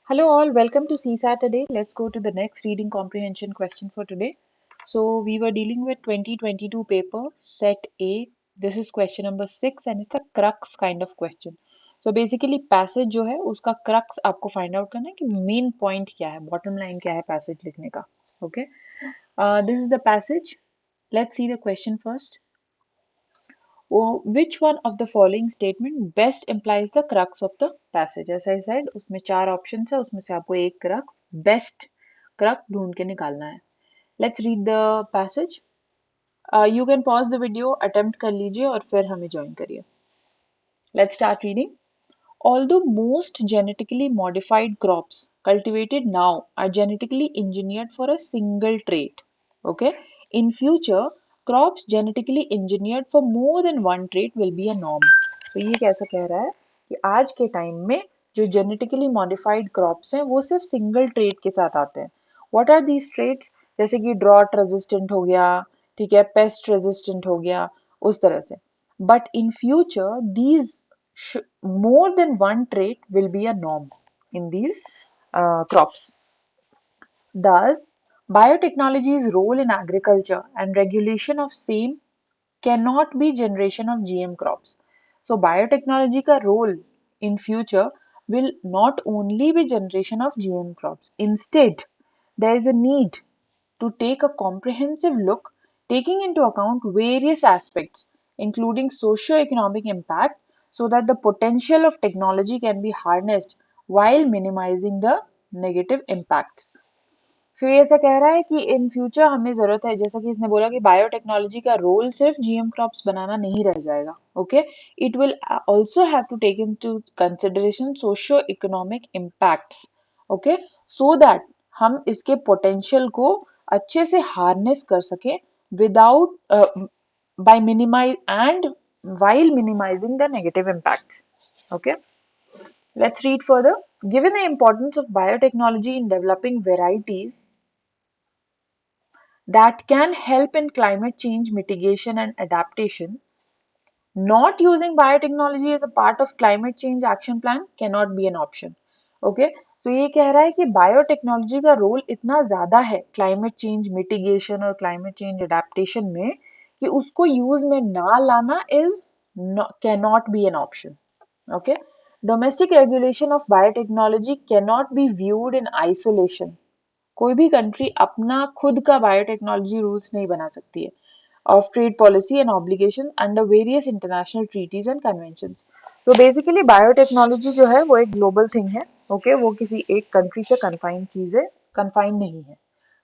Hello all, welcome to CSAT today. Let's go to the next reading comprehension question for today. So we were dealing with 2022 paper set A. This is question number 6 and it's a crux kind of question. So basically passage जो है उसका crux आपको find out करना है कि main point क्या है, bottom line क्या है passage लिखने का. Okay. This is the passage. Let's see the question first. Which one of the following statement best implies the crux of the passage? As I said, उसमें चार options है, उसमें से आपको एक crux, best crux ढूंढ के निकालना है. Let's read the passage. You can pause the video, attempt कर लीजिए और फिर हमें join करिए. Let's start reading. Although most genetically modified crops cultivated now are genetically engineered for a single trait, okay? In future, crops genetically engineered for more than one trait will be a norm. तो ये कैसा कह रहा है कि आज के time में जो जेनेटिकली मॉडिफाइड क्रॉप्स हैं वो सिर्फ सिंगल ट्रेट के साथ आते हैं. What are these traits? जैसे कि ड्रॉट रेजिस्टेंट हो गया, ठीक है, पेस्ट रेजिस्टेंट हो गया, उस तरह से. But in future these more than one trait will be a norm in these crops. Thus, biotechnology's role in agriculture and regulation of same cannot be generation of GM crops. So, biotechnology का role in future will not only be generation of GM crops. Instead, there is a need to take a comprehensive look, taking into account various aspects, including socio-economic impact, so that the potential of technology can be harnessed while minimizing the negative impacts. तो ये ऐसा कह रहा है कि in future हमें जरूरत है, जैसा कि इसने बोला कि बायोटेक्नोलॉजी का रोल सिर्फ जीएम क्रॉप्स बनाना नहीं रह जाएगा. Okay, it will also have to take into consideration socio economic impacts. Okay, so that हम इसके पोटेंशियल को अच्छे से हार्नेस कर सकें without by minimize and while minimizing the negative impacts. Okay, let's read further. Given the importance of biotechnology in developing varieties that can help in climate change mitigation and adaptation, not using biotechnology as a part of climate change action plan cannot be an option. Okay, so ये कह रहा है कि biotechnology का role इतना ज़्यादा है climate change mitigation और क्लाइमेट चेंज अडेप्टेशन में कि उसको यूज में ना लाना is cannot be an option. Okay, domestic regulation of biotechnology cannot be viewed in isolation. कोई भी कंट्री अपना खुद का बायोटेक्नोलॉजी रूल्स नहीं बना सकती है of trade policy and obligation under various international treaties and conventions. तो बेसिकली बायोटेक्नोलॉजी जो है वो एक ग्लोबल थिंग है. ओके, वो किसी एक कंट्री से कन्फाइन नहीं है.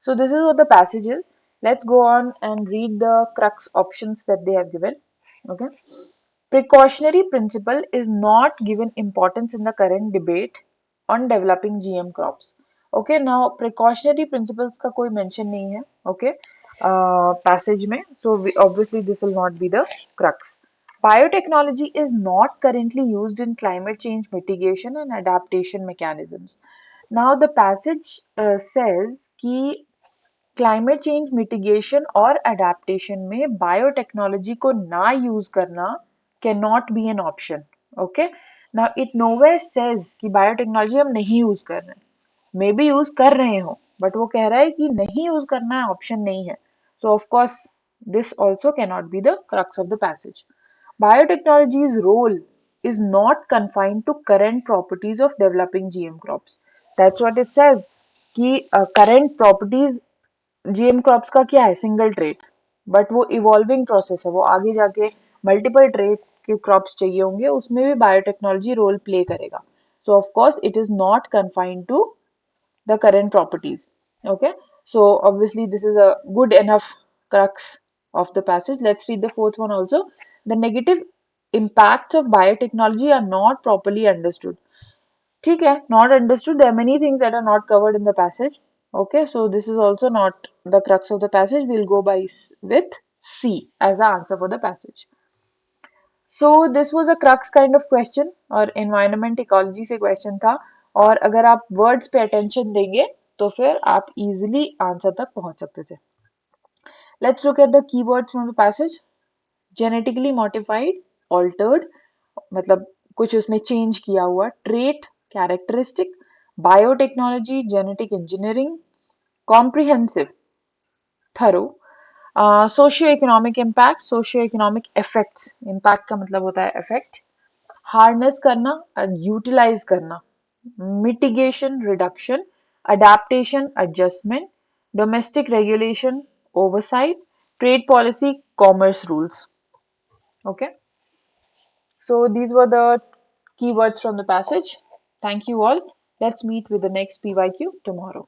So this is what the passage is. Let's go on and read the crux options that they have given. Okay, precautionary principle is not given importance in the current debate on developing GM crops. Okay, now precautionary principles का कोई mention नहीं है. Okay, passage में, so obviously this will not be the crux. Biotechnology is not currently used in climate change mitigation and adaptation mechanisms. Now the passage says कि climate change mitigation और adaptation में biotechnology को ना use करना can not be an option. Okay, now it nowhere says कि biotechnology हम नहीं use कर रहे हैं. मे बी यूज कर रहे हो बट वो कह रहा है कि नहीं यूज करना है, ऑप्शन नहीं है. सो of course this also can not be the crux of the passage. Biotechnology's role is not confined to current properties of developing GM crops. That's what it says कि current properties जीएम क्रॉप्स का क्या है, single trait. But वो evolving process है, वो आगे जाके multiple trait के क्रॉप्स चाहिए होंगे, उसमें भी बायोटेक्नोलॉजी रोल प्ले करेगा. So of course it is not confined to the current properties. Okay, so obviously this is a good enough crux of the passage. Let's read the fourth one also. The negative impacts of biotechnology are not properly understood. ठीक है, not understood. There are many things that are not covered in the passage. Okay, so this is also not the crux of the passage. We'll go by with C as the answer for the passage. So this was a crux kind of question और environment ecology से question था. और अगर आप words पे attention देंगे तो फिर आप easily answer तक पहुंच सकते थे. Let's look at the keywords from the passage. Genetically modified, altered, मतलब कुछ उसमें change किया हुआ, trait, characteristic, Biotechnology, genetic engineering, comprehensive, thorough, socio-economic impact, socio-economic effects, impact का मतलब होता है effect, harness करना, utilize करना, mitigation, reduction, adaptation, adjustment, domestic regulation, oversight, trade policy, commerce rules. Okay, so these were the keywords from the passage. Thank you all. Let's meet with the next PYQ tomorrow.